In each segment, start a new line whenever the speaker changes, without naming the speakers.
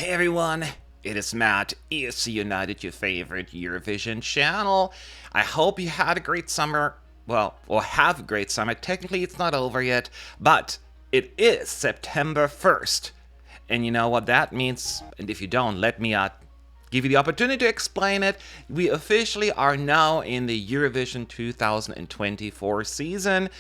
Hey everyone, it is Matt, ESC United, your favorite Eurovision channel. I hope you had a great summer, or have a great summer. Technically it's not over yet, but it is September 1st. And you know what that means? And if you don't, let me give you the opportunity to explain it. We officially are now in the Eurovision 2024 season.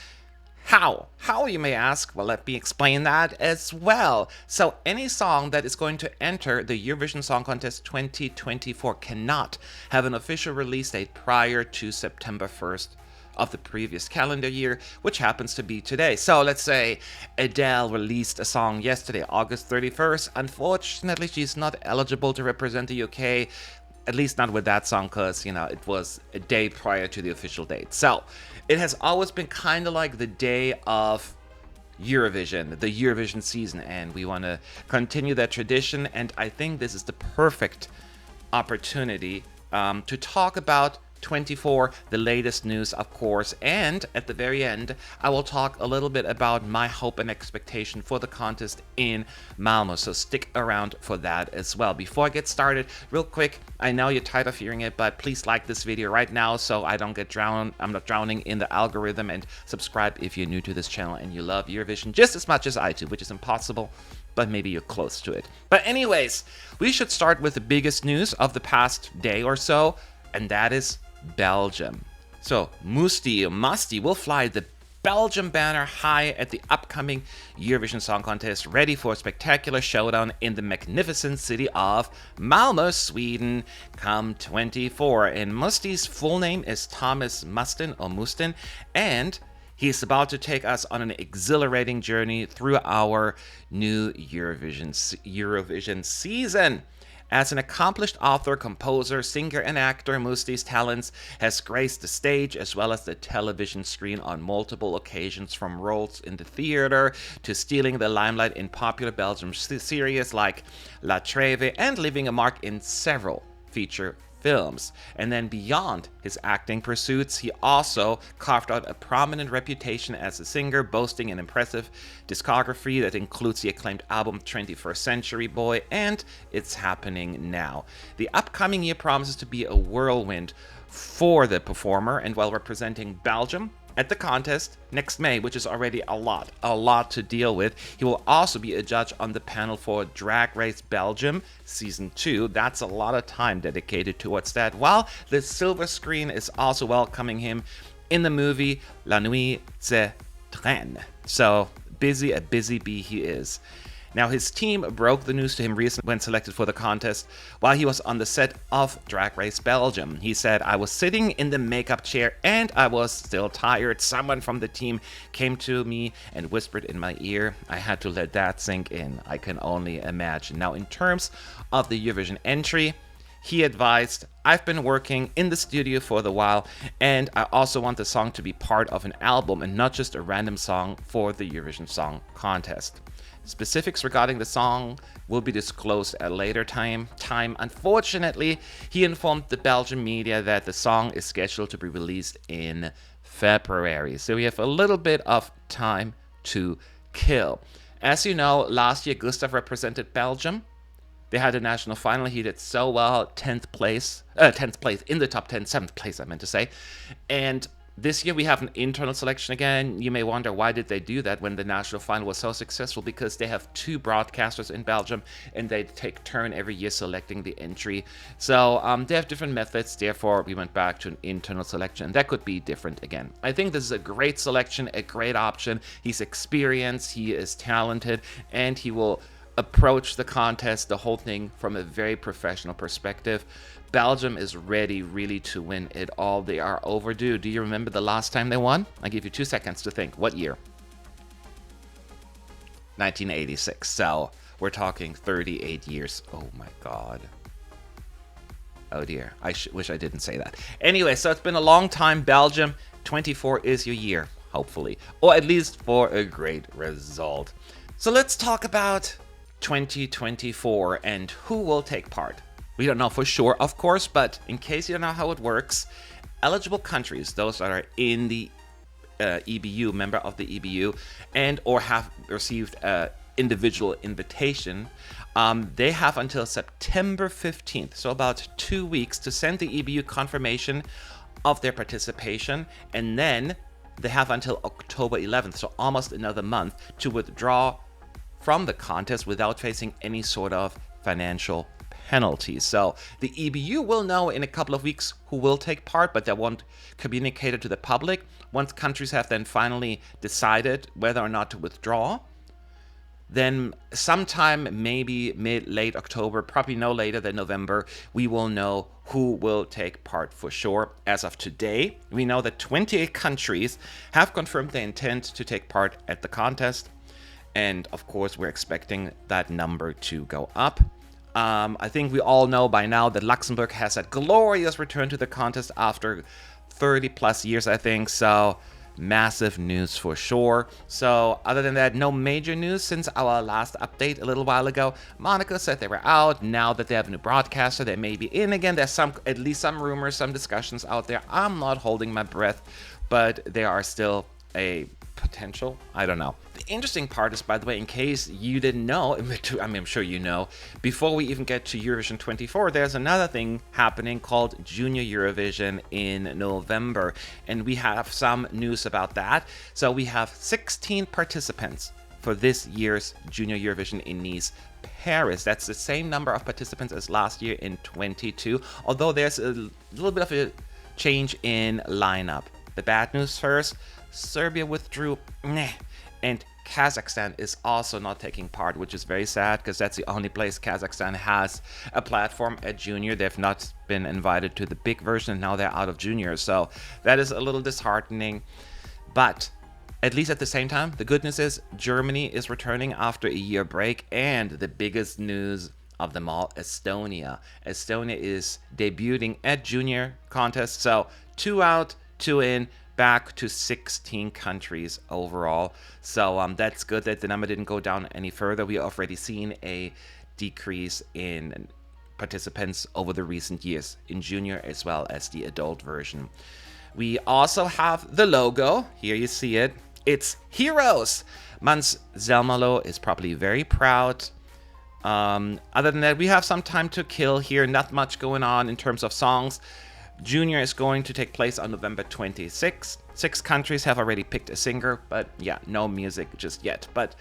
How, you may ask? Well, let me explain that as well. So, any song that is going to enter the Eurovision Song Contest 2024 cannot have an official release date prior to September 1st of the previous calendar year, which happens to be today. So, let's say Adele released a song yesterday, August 31st. Unfortunately, she's not eligible to represent the UK. At least not with that song, because, it was a day prior to the official date. So, it has always been kind of like the day of Eurovision, the Eurovision season, and we want to continue that tradition, and I think this is the perfect opportunity to talk about 24, the latest news, of course, and at the very end, I will talk a little bit about my hope and expectation for the contest in Malmo, so stick around for that as well. Before I get started, real quick, I know you're tired of hearing it, but please like this video right now so I don't get drowned. I'm not drowning in the algorithm, and subscribe if you're new to this channel and you love Eurovision just as much as I do, which is impossible, but maybe you're close to it. But anyways, we should start with the biggest news of the past day or so, and that is Belgium. So Mustii will fly the Belgium banner high at the upcoming Eurovision Song Contest, ready for a spectacular showdown in the magnificent city of Malmo, Sweden, come 24. And Mustii's full name is Thomas Mustin, and he's about to take us on an exhilarating journey through our new Eurovision season. As an accomplished author, composer, singer, and actor, Mustii's talents has graced the stage as well as the television screen on multiple occasions, from roles in the theater to stealing the limelight in popular Belgian series like La Trêve and leaving a mark in several feature films. And then beyond his acting pursuits, he also carved out a prominent reputation as a singer, boasting an impressive discography that includes the acclaimed album 21st Century Boy and It's Happening Now. The upcoming year promises to be a whirlwind for the performer, and while representing Belgium at the contest next May, which is already a lot to deal with, he will also be a judge on the panel for Drag Race Belgium Season 2. That's a lot of time dedicated towards that, while the silver screen is also welcoming him in the movie La Nuit se traîne. So a busy bee he is. Now, his team broke the news to him recently when selected for the contest while he was on the set of Drag Race Belgium. He said, "I was sitting in the makeup chair and I was still tired. Someone from the team came to me and whispered in my ear. I had to let that sink in. I can only imagine." Now, in terms of the Eurovision entry, he advised, "I've been working in the studio for a while, and I also want the song to be part of an album and not just a random song for the Eurovision Song Contest. Specifics regarding the song will be disclosed at a later time. Unfortunately, he informed the Belgian media that the song is scheduled to be released in February. So we have a little bit of time to kill. As you know, last year Gustav represented Belgium. They had a national final. He did so well, 10th place in the top 10, 7th place I meant to say. And this year we have an internal selection again. You may wonder, why did they do that when the national final was so successful? Because they have two broadcasters in Belgium and they take turn every year selecting the entry. So they have different methods. Therefore, we went back to an internal selection. That could be different again. I think this is a great selection, a great option. He's experienced, he is talented, and he will approach the contest, the whole thing, from a very professional perspective. Belgium is ready really to win it all. They are overdue. Do you remember the last time they won? I give you 2 seconds to think. What year? 1986. So we're talking 38 years. Oh my God. Oh dear. I wish I didn't say that. Anyway, so it's been a long time. Belgium, 24 is your year, hopefully. Or at least for a great result. So let's talk about 2024 and who will take part. We don't know for sure, of course, but in case you don't know how it works, eligible countries, those that are in the EBU, member of the EBU, and or have received a individual invitation, they have until September 15th, so about 2 weeks, to send the EBU confirmation of their participation, and then they have until October 11th, so almost another month, to withdraw from the contest without facing any sort of financial penalties. So the EBU will know in a couple of weeks who will take part, but they won't communicate it to the public. Once countries have then finally decided whether or not to withdraw, then sometime maybe late October, probably no later than November, we will know who will take part for sure. As of today, we know that 28 countries have confirmed their intent to take part at the contest. And of course, we're expecting that number to go up. I think we all know by now that Luxembourg has that glorious return to the contest after 30 plus years, I think. So massive news for sure. So other than that, no major news since our last update a little while ago. Monaco said they were out. Now that they have a new broadcaster, they may be in again. There's at least some rumors, some discussions out there. I'm not holding my breath, but there are still a potential. I don't know. The interesting part is, by the way, in case you didn't know, I mean, I'm sure you know, before we even get to Eurovision 24, there's another thing happening called Junior Eurovision in November, and we have some news about that. So we have 16 participants for this year's Junior Eurovision in Nice, Paris. That's the same number of participants as last year in 22, although there's a little bit of a change in lineup. The bad news first: Serbia withdrew, and Kazakhstan is also not taking part, which is very sad because that's the only place Kazakhstan has a platform at Junior. They've not been invited to the big version, and now they're out of Junior. So that is a little disheartening. But at least at the same time, the good news is Germany is returning after a year break, and the biggest news of them all, Estonia. Estonia is debuting at Junior contest, so 2 out, 2 in, back to 16 countries overall. So that's good that the number didn't go down any further. We already seen a decrease in participants over the recent years in Junior as well as the adult version. We also have the logo. Here you see it. It's Heroes. Mans Zelmalo is probably very proud. Other than that, we have some time to kill here. Not much going on in terms of songs. Junior is going to take place on November 26th. 6 countries have already picked a singer, but yeah, no music just yet. But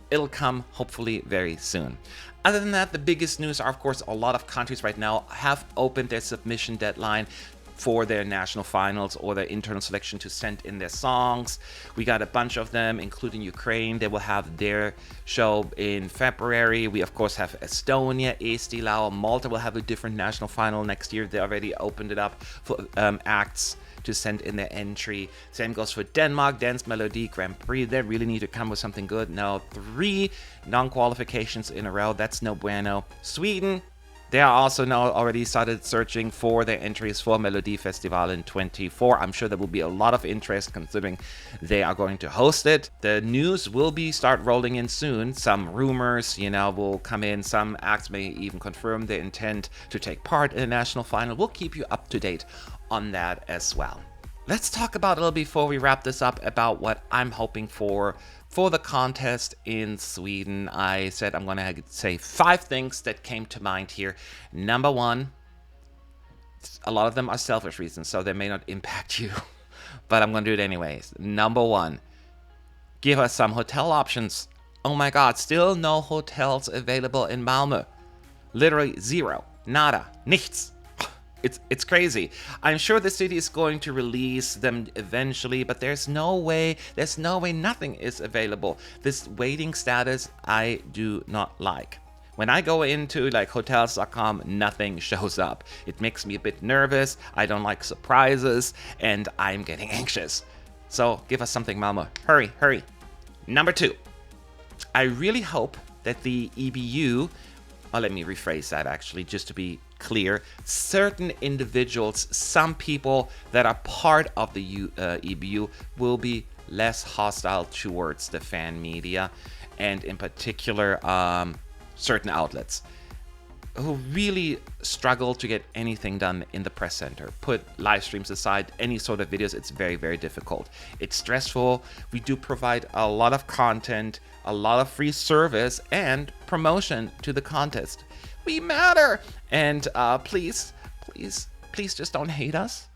it'll come hopefully very soon. Other than that, the biggest news are, of course, a lot of countries right now have opened their submission deadline for their national finals or their internal selection to send in their songs. We got a bunch of them, including Ukraine. They will have their show in February. We, of course, have Estonia, Eesti Laul. Malta will have a different national final next year. They already opened it up for acts to send in their entry. Same goes for Denmark, Dance Melody Grand Prix. They really need to come with something good. Now, 3 non-qualifications in a row. That's no bueno. Sweden, they are also now already started searching for their entries for Melody Festival in 24. I'm sure there will be a lot of interest considering they are going to host it. The news will start rolling in soon. Some rumors, will come in. Some acts may even confirm their intent to take part in the national final. We'll keep you up to date on that as well. Let's talk about a little before we wrap this up about what I'm hoping for the contest in Sweden. I said I'm going to say 5 things that came to mind here. Number 1, a lot of them are selfish reasons, so they may not impact you, but I'm going to do it anyways. Number 1, give us some hotel options. Oh my God, still no hotels available in Malmo. Literally 0, nada, nichts. It's crazy. I'm sure the city is going to release them eventually, but there's no way nothing is available. This waiting status I do not like. When I go into hotels.com, nothing shows up. It makes me a bit nervous. I don't like surprises, and I'm getting anxious. So give us something, Malmo. Hurry. Number 2, I really hope that the EBU, let me rephrase that actually, just to be clear, certain individuals, some people that are part of the EBU will be less hostile towards the fan media, and in particular certain outlets. who really struggle to get anything done in the press center. Put live streams aside, any sort of videos, it's very, very difficult. It's stressful. We do provide a lot of content, a lot of free service, and promotion to the contest. We matter. And please just don't hate us.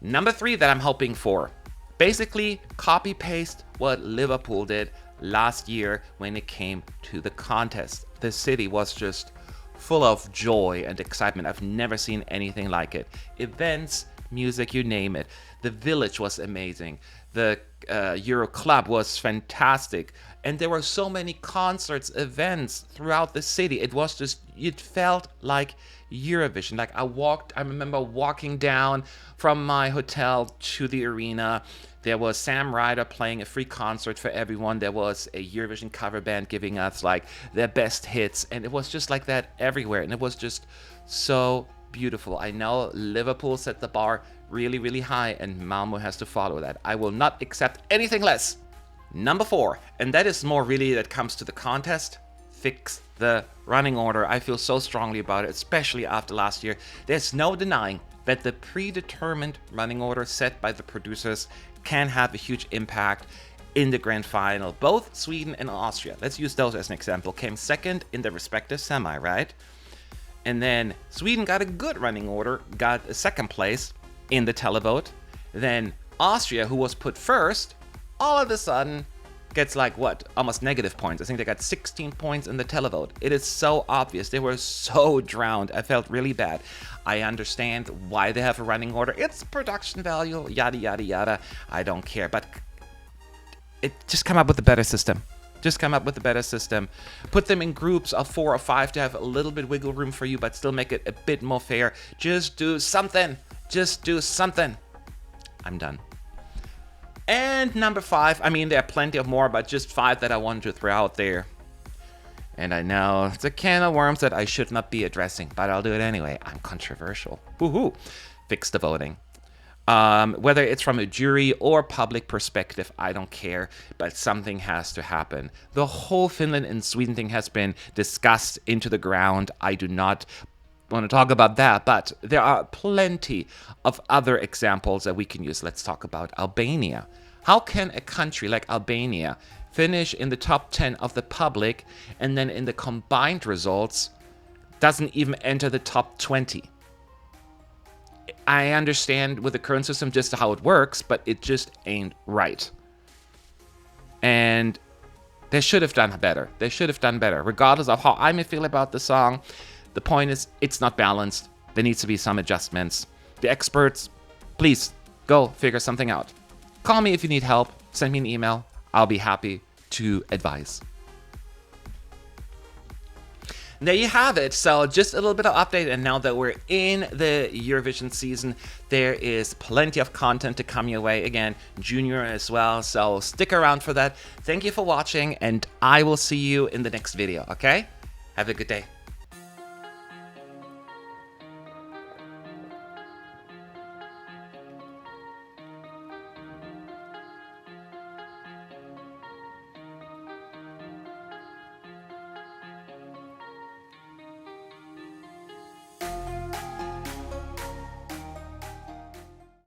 Number 3 that I'm hoping for. Basically, copy paste what Liverpool did last year when it came to the contest. The city was just full of joy and excitement. I've never seen anything like it. Events, music, you name it. The village was amazing. The Euro Club was fantastic. And there were so many concerts, events throughout the city. It was just, it felt like Eurovision. Like I remember walking down from my hotel to the arena. There was Sam Ryder playing a free concert for everyone. There was a Eurovision cover band giving us like their best hits. And it was just like that everywhere. And it was just so beautiful. I know Liverpool set the bar really, really high, and Malmo has to follow that. I will not accept anything less. Number 4, and that is more really that comes to the contest, fix the running order. I feel so strongly about it, especially after last year. There's no denying that the predetermined running order set by the producers can have a huge impact in the grand final. Both Sweden and Austria, let's use those as an example, came second in their respective semi, right? And then Sweden got a good running order, got a second place in the televote. Then Austria, who was put first, all of a sudden gets like what? Almost negative points. I think they got 16 points in the televote. It is so obvious. They were so drowned. I felt really bad. I understand why they have a running order. It's production value, yada, yada, yada. I don't care. But just come up with a better system. Just come up with a better system. Put them in groups of 4 or 5 to have a little bit wiggle room for you, but still make it a bit more fair. Just do something. Just do something. I'm done. And number 5, I mean, there are plenty of more, but just 5 that I wanted to throw out there. And I know it's a can of worms that I should not be addressing, but I'll do it anyway. I'm controversial. Woohoo! Fix the voting. Whether it's from a jury or public perspective, I don't care, but something has to happen. The whole Finland and Sweden thing has been discussed into the ground. I do not want to talk about that, but there are plenty of other examples that we can use. Let's talk about Albania. How can a country like Albania finish in the top 10 of the public and then in the combined results doesn't even enter the top 20? I understand with the current system just how it works, but it just ain't right. And they should have done better. They should have done better, regardless of how I may feel about the song. The point is, it's not balanced. There needs to be some adjustments. The experts, please go figure something out. Call me if you need help. Send me an email. I'll be happy to advise. There you have it. So just a little bit of update. And now that we're in the Eurovision season, there is plenty of content to come your way. Again, Junior as well. So stick around for that. Thank you for watching, and I will see you in the next video. Okay? Have a good day.